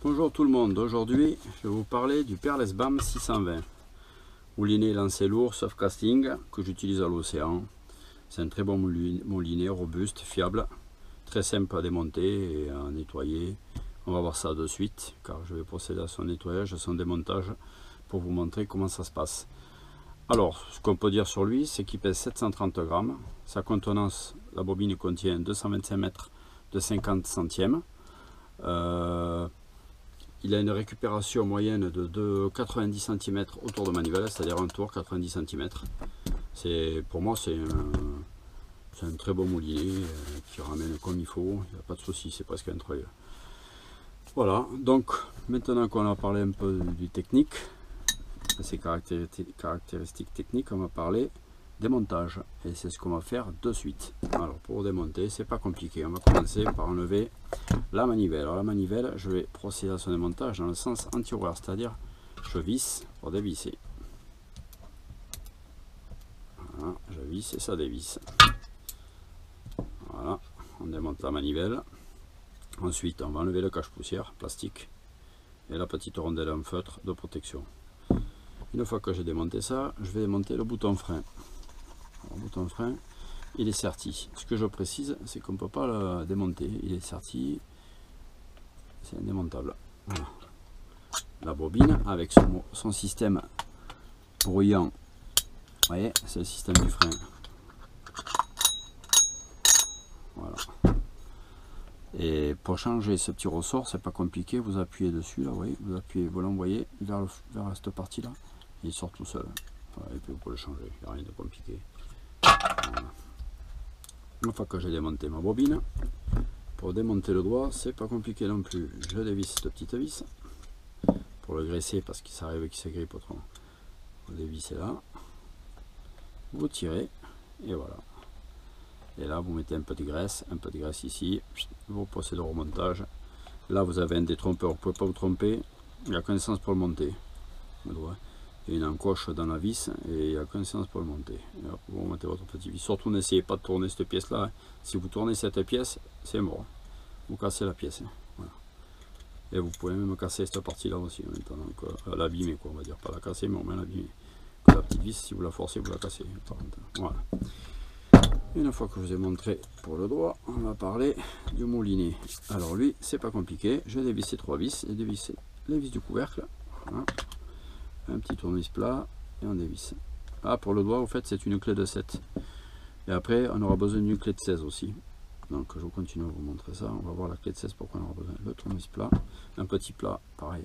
Bonjour tout le monde, aujourd'hui je vais vous parler du Peerless BAM 620. Moulinet lancé lourd, soft casting, que j'utilise à l'océan. C'est un très bon moulinet, robuste, fiable, très simple à démonter et à nettoyer. On va voir ça de suite, car je vais procéder à son nettoyage, à son démontage, pour vous montrer comment ça se passe. Alors, ce qu'on peut dire sur lui, c'est qu'il pèse 730 grammes. Sa contenance, la bobine contient 225 mètres de 50 centièmes. Il a une récupération moyenne de 90 cm autour de manivelle, c'est-à-dire un tour 90 cm. Pour moi, c'est un très beau moulinet qui ramène comme il faut, il n'y a pas de souci, c'est presque un treuil. Voilà, donc maintenant qu'on a parlé un peu du technique, ses caractéristiques techniques, on va parler démontage. Et c'est ce qu'on va faire de suite. Alors pour démonter, c'est pas compliqué, on va commencer par enlever la manivelle. Alors la manivelle, je vais procéder à son démontage dans le sens anti-rouleur, c'est-à-dire je visse pour dévisser. Voilà, je visse et ça dévisse. Voilà, on démonte la manivelle. Ensuite, on va enlever le cache-poussière plastique et la petite rondelle en feutre de protection. Une fois que j'ai démonté ça, je vais démonter le bouton frein. Alors, le bouton frein, il est serti. Ce que je précise, c'est qu'on ne peut pas le démonter. Il est serti, c'est indémontable. Voilà. La bobine avec son système bruyant. Vous voyez, c'est le système du frein. Voilà. Et pour changer ce petit ressort, c'est pas compliqué. Vous appuyez dessus, là, vous voyez, vous l'envoyez vers cette partie-là, et il sort tout seul. Voilà, et puis vous pouvez le changer. Il n'y a rien de compliqué. Voilà. Une fois que j'ai démonté ma bobine, pour démonter le doigt, c'est pas compliqué non plus. Je dévisse cette petite vis pour le graisser parce qu'il s'arrive qu'il s'agrippe autrement. Vous dévissez là, vous tirez et voilà. Et là, vous mettez un peu de graisse ici. Vous procédez au remontage. Là, vous avez un détrompeur, vous ne pouvez pas vous tromper. Il n'y a qu'un sens pour le monter. Le doigt. Il y a une encoche dans la vis et il n'y a qu'un sens pour le monter. Et là, vous remontez votre petit vis. Surtout, n'essayez pas de tourner cette pièce-là. Si vous tournez cette pièce, c'est mort. Vous cassez la pièce. Voilà. Et vous pouvez même casser cette partie-là aussi. Donc, l'abîmer, quoi. On va dire pas la casser, mais au moins l'abîmer. La petite vis, si vous la forcez, vous la cassez. Voilà. Une fois que je vous ai montré pour le doigt, on va parler du moulinet. Alors lui, c'est pas compliqué. Je vais dévisser 3 vis et dévisser les vis du couvercle. Voilà. Un petit tournevis plat et on dévisse. Ah, pour le doigt, au fait, c'est une clé de 7. Et après, on aura besoin d'une clé de 16 aussi. Donc je continue à vous montrer ça. On va voir la clé de 16, pourquoi on aura besoin. Le tournevis plat, un petit plat, pareil.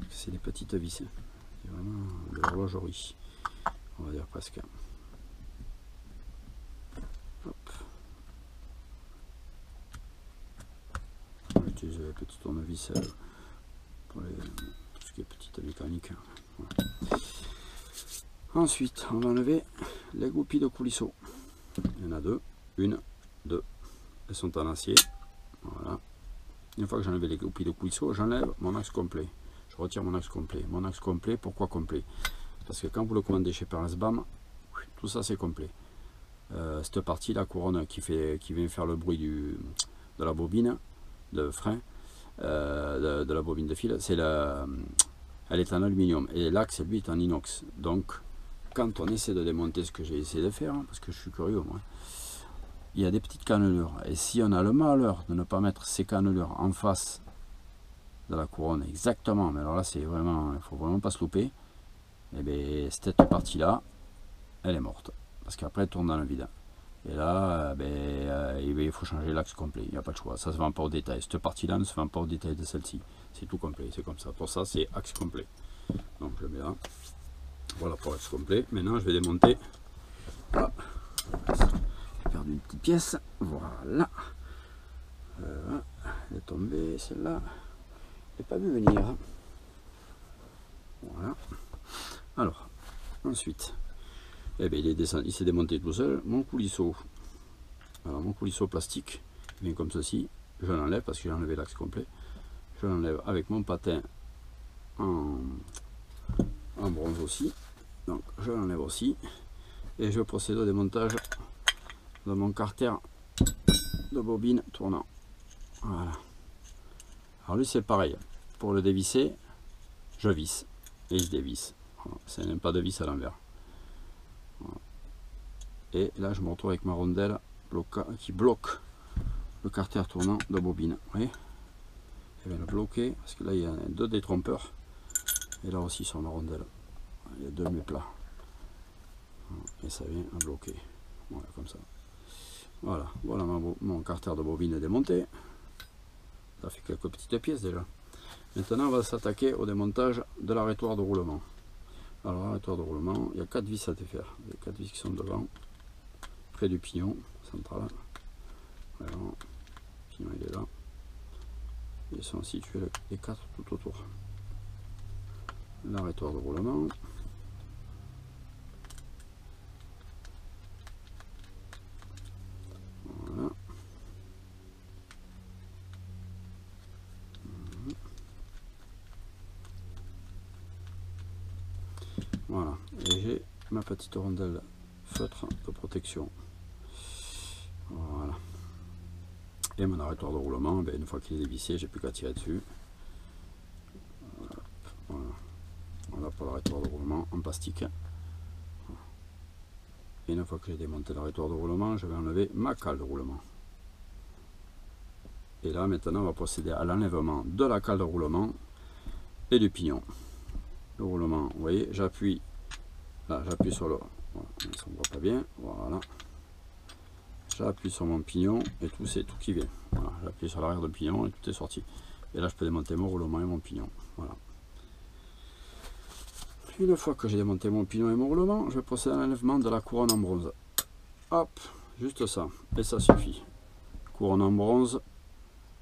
C'est des petites vis. C'est vraiment de l'horlogerie. On va dire presque. Hop. On va utiliser les petits tournevis pour tout ce qui est petite mécanique. Voilà. Ensuite, on va enlever les goupilles de coulisseau. Il y en a deux. Une, deux. Elles sont en acier. Voilà. Une fois que j'ai enlevé les goupilles de coulisseau, j'enlève mon axe complet. Je retire mon axe complet. Mon axe complet, pourquoi complet? Parce que quand vous le commandez chez Peerless BAM, tout ça c'est complet. Cette partie, la couronne qui vient faire le bruit de la bobine de frein, de la bobine de fil, elle est en aluminium et l'axe lui est en inox. Donc quand on essaie de démonter ce que j'ai essayé de faire, parce que je suis curieux moi, il y a des petites cannelures et si on a le malheur de ne pas mettre ces cannelures en face de la couronne exactement, mais alors là c'est vraiment, il faut vraiment pas se louper, et bien cette partie là elle est morte. Parce qu'après elle tourne dans le vide. Et là, il faut changer l'axe complet. Il n'y a pas de choix. Ça ne se vend pas au détail. Cette partie-là ne se vend pas au détail de celle-ci. C'est tout complet. C'est comme ça. Pour ça, c'est axe complet. Donc je mets là. Voilà pour l'axe complet. Maintenant, je vais démonter. Voilà. J'ai perdu une petite pièce. Voilà. Elle est tombée, celle-là. Je n'ai pas vu venir. Voilà. Alors, ensuite. Eh bien, il s'est démonté tout seul. Mon coulisseau, alors mon coulisseau plastique vient comme ceci. Je l'enlève parce que j'ai enlevé l'axe complet. Je l'enlève avec mon patin en bronze aussi. Donc je l'enlève aussi et je procède au démontage de mon carter de bobine tournant. Voilà. Alors lui c'est pareil. pour le dévisser, je visse et il se dévisse. Voilà. C'est même pas de vis à l'envers. Voilà. Et là je me retrouve avec ma rondelle qui bloque le carter tournant de bobine. Vous voyez, elle vient le bloquer parce que là il y a deux détrompeurs et là aussi sur ma rondelle il y a deux de mes plats. Et ça vient à bloquer. Voilà, comme ça. Voilà, voilà mon carter de bobine est démonté. Ça fait quelques petites pièces déjà. Maintenant on va s'attaquer au démontage de l'arrêtoir de roulement. Alors l'arrêtoir de roulement, il y a 4 vis à défaire. Les 4 vis qui sont devant, près du pignon central. Voilà. Le pignon il est là. Ils sont situés les 4 tout autour. L'arrêtoir de roulement. Voilà. Voilà. Et j'ai ma petite rondelle feutre de protection. Voilà. Et mon arrêtoir de roulement, ben, une fois qu'il est dévissé, j'ai plus qu'à tirer dessus. Voilà. Voilà pour l'arrêtoir de roulement en plastique. Et une fois que j'ai démonté l'arrêtoir de roulement, je vais enlever ma cale de roulement. Et là maintenant on va procéder à l'enlèvement de la cale de roulement et du pignon. Le roulement, vous voyez, j'appuie là, j'appuie sur le, voilà, ça ne voit pas bien, voilà, j'appuie sur mon pignon et tout c'est tout qui vient, voilà, j'appuie sur l'arrière du pignon et tout est sorti. Et là je peux démonter mon roulement et mon pignon, voilà. Une fois que j'ai démonté mon pignon et mon roulement, je vais procéder à l'enlèvement de la couronne en bronze. Hop, juste ça, et ça suffit. Couronne en bronze,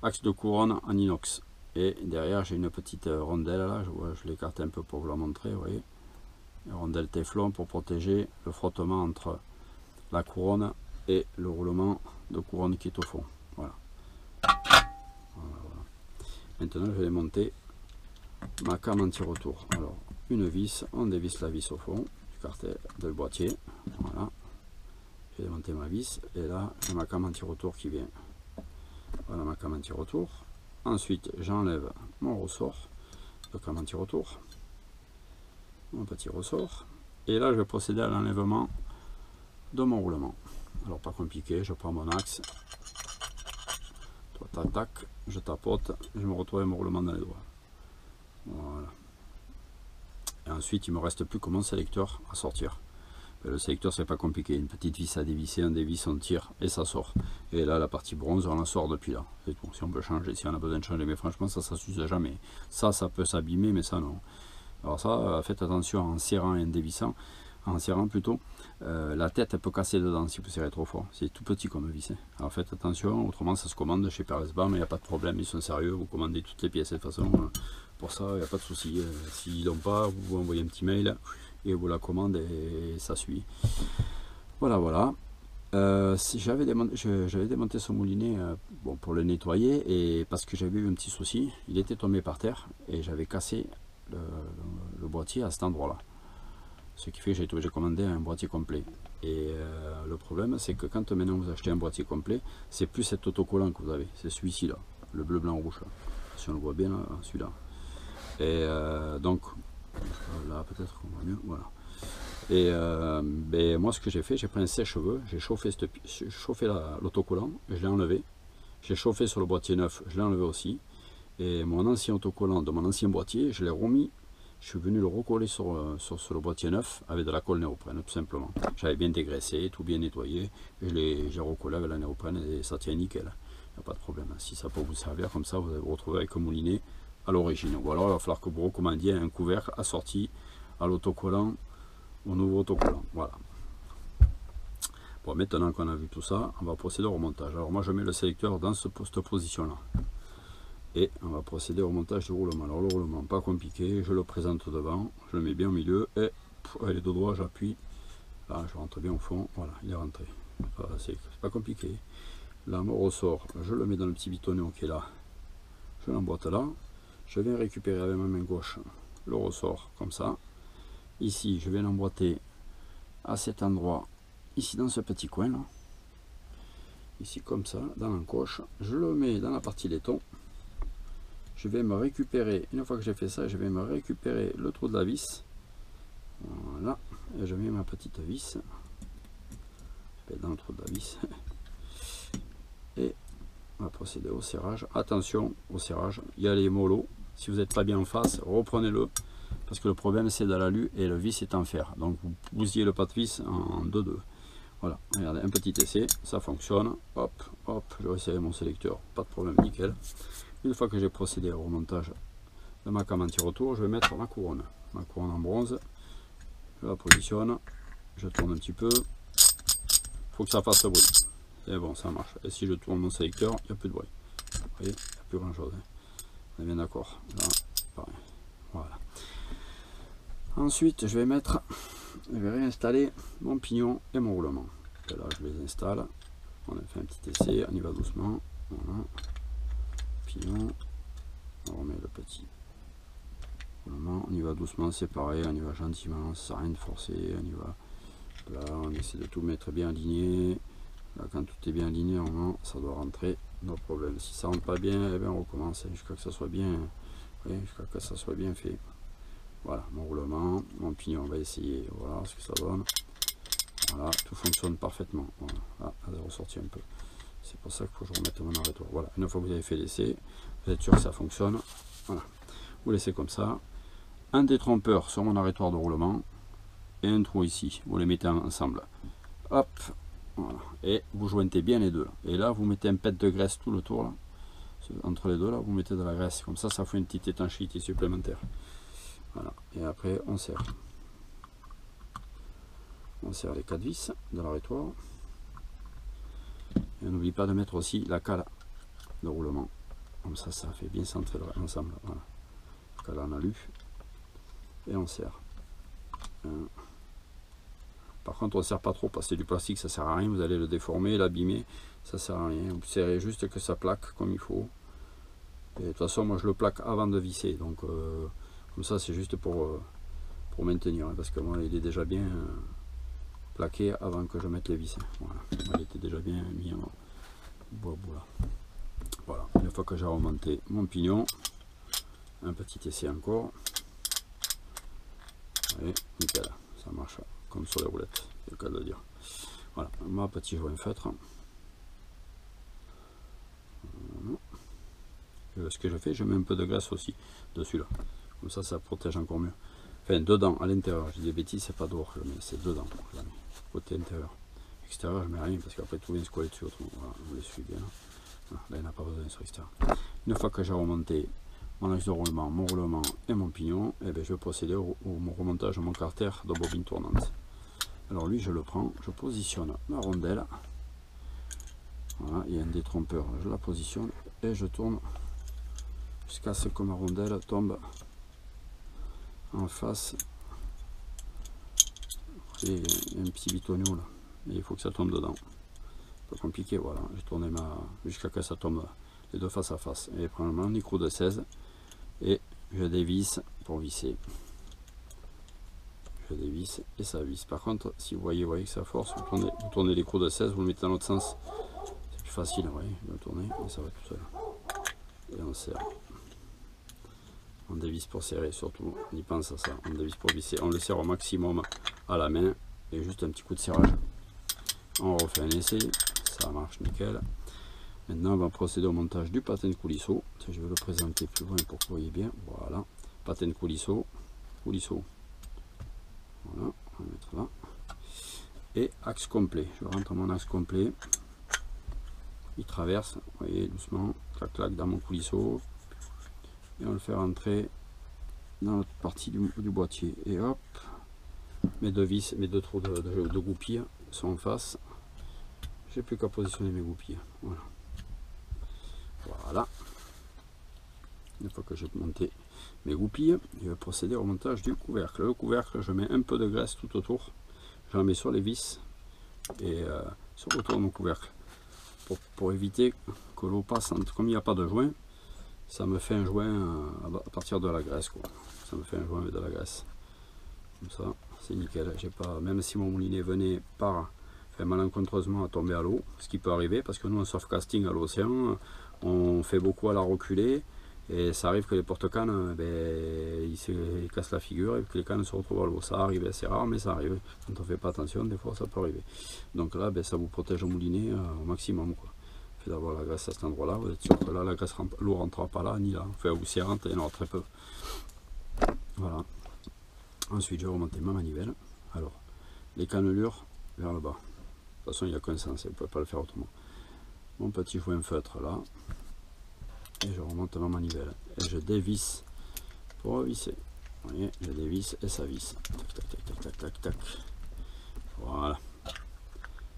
axe de couronne en inox. Et derrière j'ai une petite rondelle là, je l'écarte un peu pour vous la montrer, vous voyez. Une rondelle téflon pour protéger le frottement entre la couronne et le roulement de couronne qui est au fond. Voilà. Voilà. Maintenant je vais démonter ma came anti-retour. Alors une vis, on dévisse la vis au fond du carter, du boîtier. Voilà. J'ai démonté ma vis et là j'ai ma came anti-retour qui vient. Voilà ma came anti-retour. Ensuite, j'enlève mon ressort de came anti-retour, mon petit ressort, et là je vais procéder à l'enlèvement de mon roulement. Alors pas compliqué, je prends mon axe, tac tac, je tapote, je me retrouve avec mon roulement dans les doigts. Voilà. Et ensuite, il me reste plus que mon sélecteur à sortir. Le sélecteur, c'est pas compliqué, une petite vis à dévisser, on dévisse, on tire et ça sort. Et là, la partie bronze, on la sort depuis là. C'est tout. Si on peut changer, si on a besoin de changer, mais franchement, ça s'use jamais. Ça peut s'abîmer, mais ça non. Alors ça, faites attention en serrant et en dévissant, en serrant plutôt. La tête, elle peut casser dedans si vous serrez trop fort. C'est tout petit comme vis. Alors faites attention, autrement ça se commande chez Peresba, mais il n'y a pas de problème, ils sont sérieux, vous commandez toutes les pièces de toute façon. Pour ça, il n'y a pas de souci. S'ils n'ont pas, vous envoyez un petit mail et vous la commandez et ça suit. Voilà, voilà. J'avais démonté ce moulinet bon, pour le nettoyer, et parce que j'avais eu un petit souci, il était tombé par terre et j'avais cassé le boîtier à cet endroit là, ce qui fait que j'ai été obligé de commander un boîtier complet. Et le problème c'est que quand maintenant vous achetez un boîtier complet, c'est plus cet autocollant que vous avez, c'est celui-ci là, le bleu blanc rouge là. Si on le voit bien là, celui-là. Et donc là peut-être qu'on voit mieux, voilà. Et ben, moi ce que j'ai fait, j'ai pris un sèche-cheveux, j'ai chauffé l'autocollant, je l'ai enlevé, j'ai chauffé sur le boîtier neuf, je l'ai enlevé aussi, et mon ancien autocollant de mon ancien boîtier, je l'ai remis, je suis venu le recoller sur le boîtier neuf avec de la colle néoprène tout simplement. J'avais bien dégraissé, tout bien nettoyé, et j'ai recollé avec la néoprène et ça tient nickel, il n'y a pas de problème. Si ça peut vous servir comme ça, vous allez vous retrouver avec un moulinet à l'origine. Ou alors il va falloir que vous recommandiez un couvercle assorti à l'autocollant, au nouveau autocollant. Voilà. Bon, maintenant qu'on a vu tout ça, on va procéder au remontage. Alors moi je mets le sélecteur dans cette position là. Et on va procéder au montage du roulement. Alors le roulement, pas compliqué, je le présente devant, je le mets bien au milieu et avec les deux doigts j'appuie. Là je rentre bien au fond, voilà, il est rentré. C'est pas compliqué. Là mon ressort, je le mets dans le petit bitonneau qui est là. Je l'emboîte là. Je viens récupérer avec ma main gauche le ressort comme ça. Ici je vais l'emboîter à cet endroit, ici dans ce petit coin là. Ici comme ça, dans l'encoche. Je le mets dans la partie laiton. je vais me récupérer, une fois que j'ai fait ça, je vais me récupérer le trou de la vis. Voilà, et je mets ma petite vis dans le trou de la vis. Et on va procéder au serrage. Attention au serrage, il y a les mollos. Si vous n'êtes pas bien en face, reprenez-le. Parce que le problème c'est dans l'alu et le vis est en fer. Donc vous bousillez le pas de vis en 2-2. Voilà, regardez, un petit essai, ça fonctionne. Hop, hop, je vais essayer mon sélecteur, pas de problème, nickel. Une fois que j'ai procédé au remontage de ma came anti-retour, je vais mettre ma couronne en bronze. Je la positionne, je tourne un petit peu. Il faut que ça fasse le bruit. Et bon, ça marche. Et si je tourne mon sélecteur, il n'y a plus de bruit. Vous voyez, il n'y a plus grand chose. On est bien d'accord. Là, pareil. Voilà. Ensuite, je vais réinstaller mon pignon et mon roulement. Et là, je les installe. On a fait un petit essai, on y va doucement. Voilà. Pignon. On remet le petit roulement. On y va doucement, c'est pareil. On y va gentiment, ça sert à rien de forcer. On y va. Là, on essaie de tout mettre bien aligné. Là, quand tout est bien aligné, normalement, ça doit rentrer. No problème. Si ça rentre pas bien, eh bien, on recommence jusqu'à que ça soit bien, jusqu'à que ça soit bien fait. Voilà, mon roulement, mon pignon, on va essayer, voilà ce que ça donne. Voilà, tout fonctionne parfaitement. Voilà, là, elle est ressortie un peu. C'est pour ça qu'il faut que je remette mon arrêtoir. Voilà, une fois que vous avez fait l'essai, vous êtes sûr que ça fonctionne. Voilà, vous laissez comme ça. Un détrompeur sur mon arrêtoir de roulement et un trou ici. Vous les mettez ensemble. Hop, voilà. Et vous jointez bien les deux. Là. Et là, vous mettez un pet de graisse tout le tour. Là. Entre les deux, là, vous mettez de la graisse. Comme ça fait une petite étanchéité supplémentaire. Voilà, et après on serre. On serre les 4 vis de l'arrêtoir. Et on n'oublie pas de mettre aussi la cale de roulement. Comme ça fait bien centrer ensemble. Voilà. Cale en alu. Et on serre. Par contre, on ne serre pas trop parce que c'est du plastique, ça sert à rien. Vous allez le déformer, l'abîmer, ça sert à rien. Vous serrez juste que ça plaque comme il faut. Et de toute façon, moi je le plaque avant de visser. Donc, comme ça, c'est juste pour maintenir, hein, parce que moi, il est déjà bien plaqué avant que je mette les vis. Voilà, il était déjà bien mis en bois. Voilà, une fois que j'ai remonté mon pignon, un petit essai encore. Allez, nickel, ça marche comme sur les roulettes, c'est le cas de le dire. Voilà, ma petit joint feutre. Voilà. Ce que je fais, je mets un peu de graisse aussi dessus là. Comme ça protège encore mieux. Enfin, dedans, à l'intérieur. Je dis des bêtises, c'est pas dehors, c'est dedans. Je la mets. Côté intérieur. Extérieur, je mets rien parce qu'après tout vient se coller dessus. Voilà, vous les suivez bien. Voilà, là, il n'y a pas besoin sur l'extérieur. Une fois que j'ai remonté mon axe de roulement, mon roulement et mon pignon, eh bien, je vais procéder au remontage de mon carter de bobine tournante. Alors, lui, je le prends, je positionne ma rondelle. Voilà, il y a un détrompeur, je la positionne et je tourne jusqu'à ce que ma rondelle tombe en face. Il y a un petit bitonneau là, et il faut que ça tombe dedans. Pas compliqué, voilà. J'ai tourné jusqu'à ce que ça tombe les deux face à face. Et prendre mon écrou de 16 et je dévisse pour visser. Je dévisse et ça visse. Par contre, si vous voyez que ça force, vous tournez l'écrou de 16, vous le mettez dans l'autre sens. C'est plus facile, vous voyez, de le tourner et ça va tout seul. Et on serre. On dévisse pour serrer, surtout, on y pense à ça, on dévisse pour visser, on le serre au maximum à la main, et juste un petit coup de serrage. On refait un essai, ça marche nickel. Maintenant on va procéder au montage du patin de coulisseau. Je vais le présenter plus loin pour que vous voyez bien, voilà, patin de coulisseau, voilà, on va mettre là. Et axe complet, je rentre mon axe complet, il traverse, vous voyez, doucement, clac clac dans mon coulisseau. Et on le fait rentrer dans l'autre partie du boîtier. Et hop, mes deux vis, mes deux trous de goupilles sont en face. J'ai plus qu'à positionner mes goupilles. Voilà. Voilà. Une fois que j'ai monté mes goupilles, je vais procéder au montage du couvercle. Le couvercle, je mets un peu de graisse tout autour. J'en mets sur les vis et sur le tour de mon couvercle. Pour éviter que l'eau passe entre. Comme il n'y a pas de joint, ça me fait un joint à partir de la graisse, quoi. Ça me fait un joint avec de la graisse. Comme ça, c'est nickel. J'ai pas, même si mon moulinet venait malencontreusement à tomber à l'eau, ce qui peut arriver, parce que nous en soft casting à l'océan, on fait beaucoup à la reculée, Et ça arrive que les porte-cannes, ils cassent la figure et que les cannes se retrouvent à l'eau. Ça arrive, c'est rare, mais ça arrive. Quand on ne fait pas attention, des fois ça peut arriver. Donc là, ça vous protège au moulinet au maximum, quoi. Le fait d'avoir la graisse à cet endroit-là, vous êtes sûr que là, l'eau ne rentrera pas là, ni là. Enfin, ou si elle rentre, il y en aura très peu. Voilà. Ensuite, je vais remonter ma manivelle. Alors, les cannelures vers le bas. De toute façon, il n'y a qu'un sens, vous ne pouvez pas le faire autrement. Mon petit joint feutre là. Et je remonte ma manivelle. Et je dévisse pour visser. Vous voyez, je dévisse et ça visse. Tac, tac, tac, tac, tac, tac, tac. Voilà.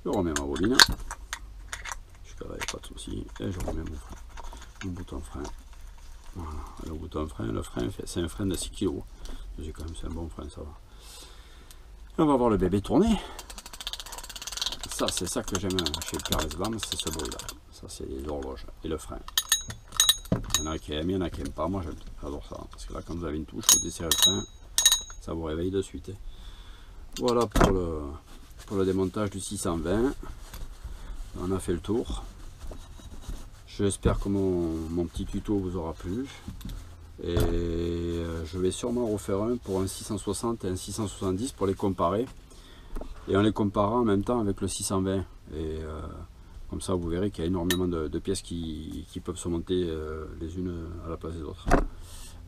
Je remets ma bobine. Jusqu'à là, il n'y a pas de souci. Et je remets mon bouton frein. Voilà. Le bouton frein, c'est un frein de 6 kg. Quand même, c'est un bon frein, ça va. Et on va voir le bébé tourner. Ça, c'est ça que j'aime chez Pierre Lesbam, c'est ce bruit là. Ça, c'est les horloges et le frein. Il y en a qui aiment, il y en a qui n'aiment pas. Moi, j'adore ça. Parce que là, quand vous avez une touche, vous desserrez le frein, ça vous réveille de suite. Voilà pour le démontage du 620. On a fait le tour. J'espère que mon petit tuto vous aura plu. Et je vais sûrement refaire un pour un 660 et un 670 pour les comparer. Et on les comparera en même temps avec le 620. Et comme ça, vous verrez qu'il y a énormément de pièces qui peuvent se monter les unes à la place des autres.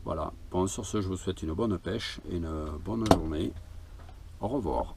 Voilà. Bon, sur ce, je vous souhaite une bonne pêche et une bonne journée. Au revoir.